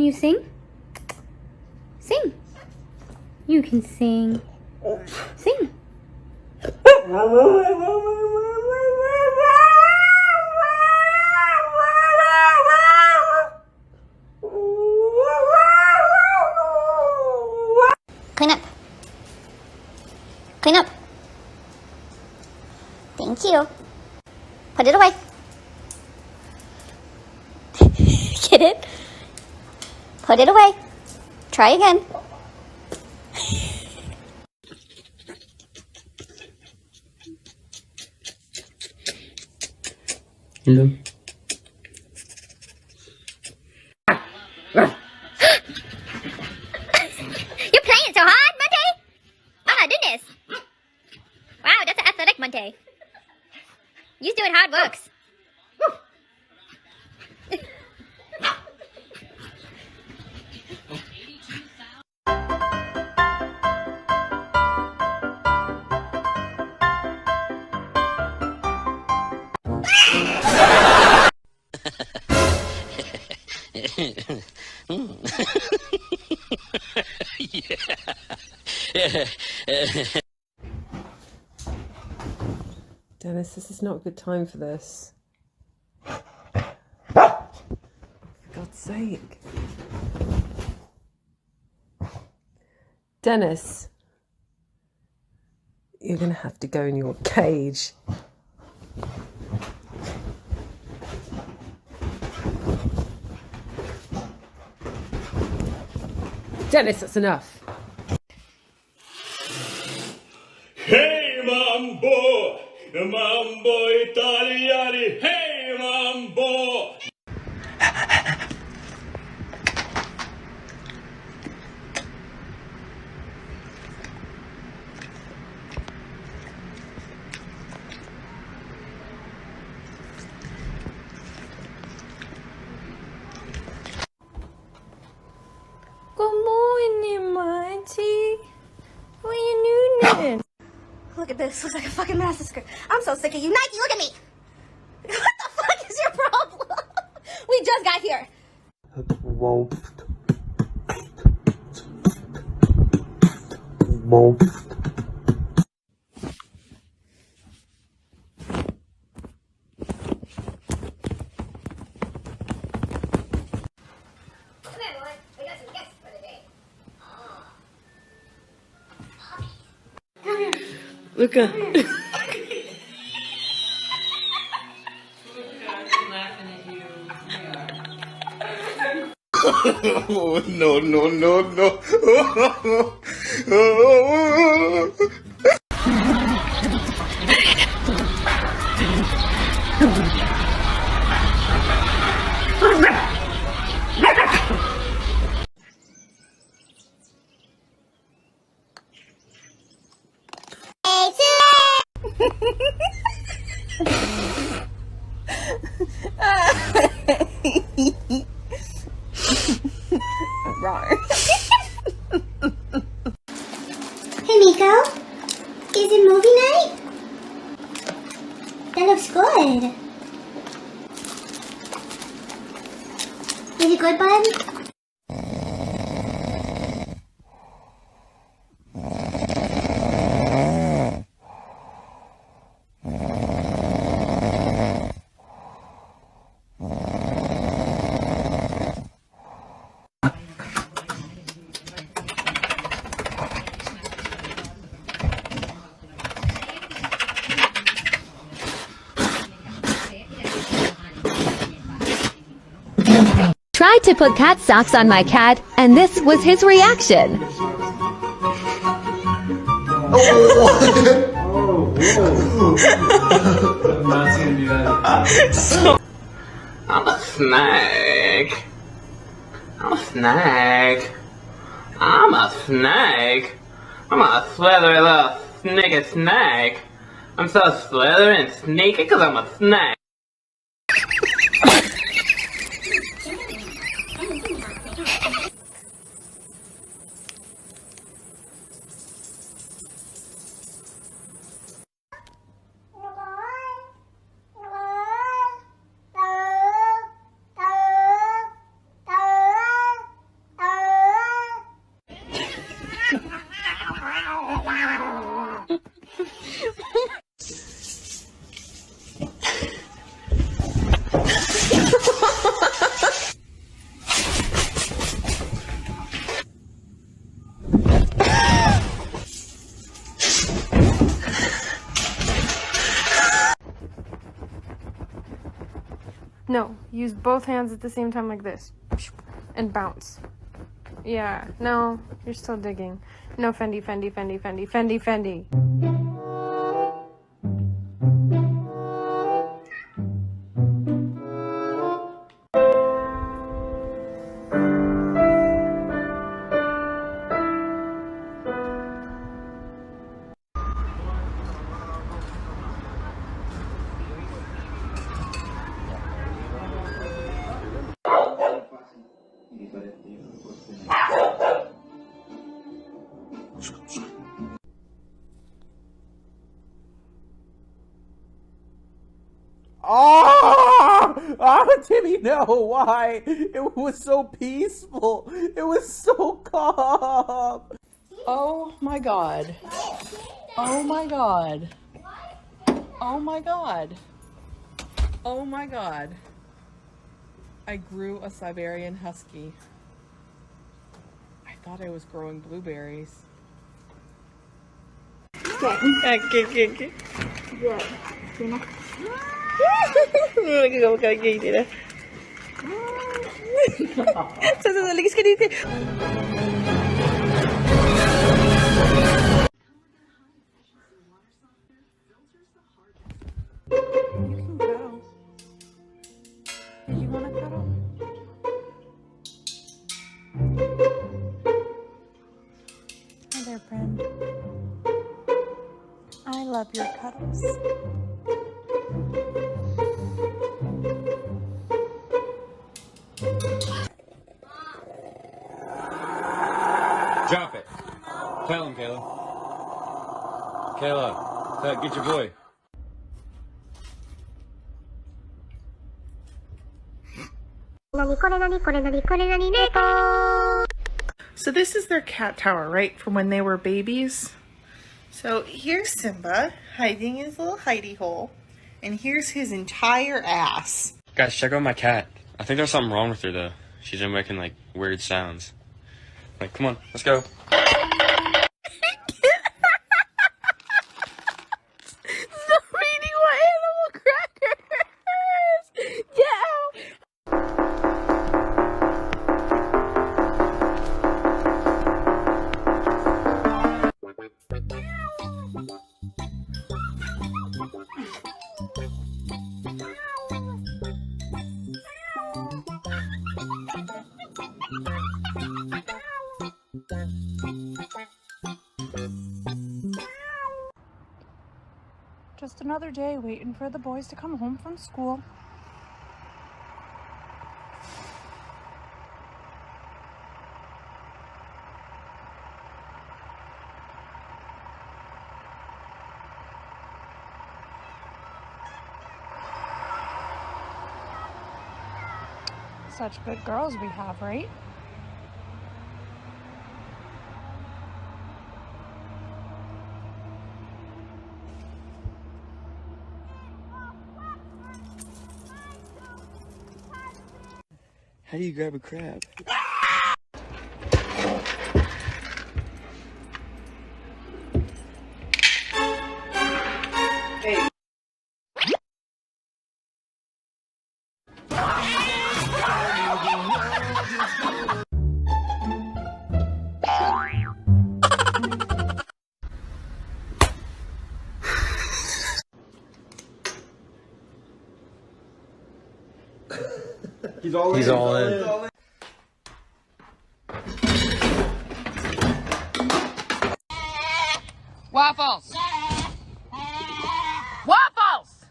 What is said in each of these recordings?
Can you sing? Sing. You can sing. Sing. Clean up. Clean up. Thank you. Put it away. Get it? Put it away. Try again. Hello. You're playing so hard, Monte? Oh my goodness. Wow, that's athletic, Monte. You're doing hard works. Dennis, this is not a good time for this. For God's sake. Dennis, you're going to have to go in your cage. Dennis, that's enough. Hey mambo, mambo italiani, hey mambo. Good morning, Monty. What are you doing? Look at this. Looks like a fucking massacre. I'm so sick of you. Nike, look at me. What the fuck is your problem? We just got here. Come on, boy. We got some guests for the day. Look at... Oh, no, no, no, no. Hey, Nico. Is it movie night? That looks good. Is it good, bud? Tried to put cat socks on my cat, and this was his reaction. I'm a snake. I'm a snake. I'm a snake. I'm a slithery little sneaky snake. I'm so slithery and sneaky because I'm a snake. No, use both hands at the same time like this. And bounce. Yeah, no, you're still digging. No, Fendi, Fendi, Fendi, Fendi, Fendi, Fendi. Oh, Timmy, no, why? It was so peaceful. It was so calm. Oh my god. Oh my god. Oh my god. Oh my god. I grew a Siberian Husky. I thought I was growing blueberries. You want to cuddle? Hi there, friend. I love your cuddles. Drop it. Tell him, Kayla. Kayla, get your boy. So this is their cat tower, right, from when they were babies. So here's Simba hiding in his little hidey hole, and here's his entire ass. Guys, check out my cat. I think there's something wrong with her, though. She's been making, like, weird sounds. Like, come on, let's go. Stop eating my animal crackers! Get out! Just another day waiting for the boys to come home from school. Such good girls we have, right? How do you grab a crab? He's all in. Waffles! Waffles!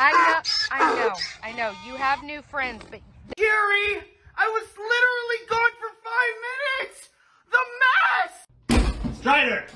I know. You have new friends, but... Gary, I was literally gone for 5 minutes. The mess. Strider!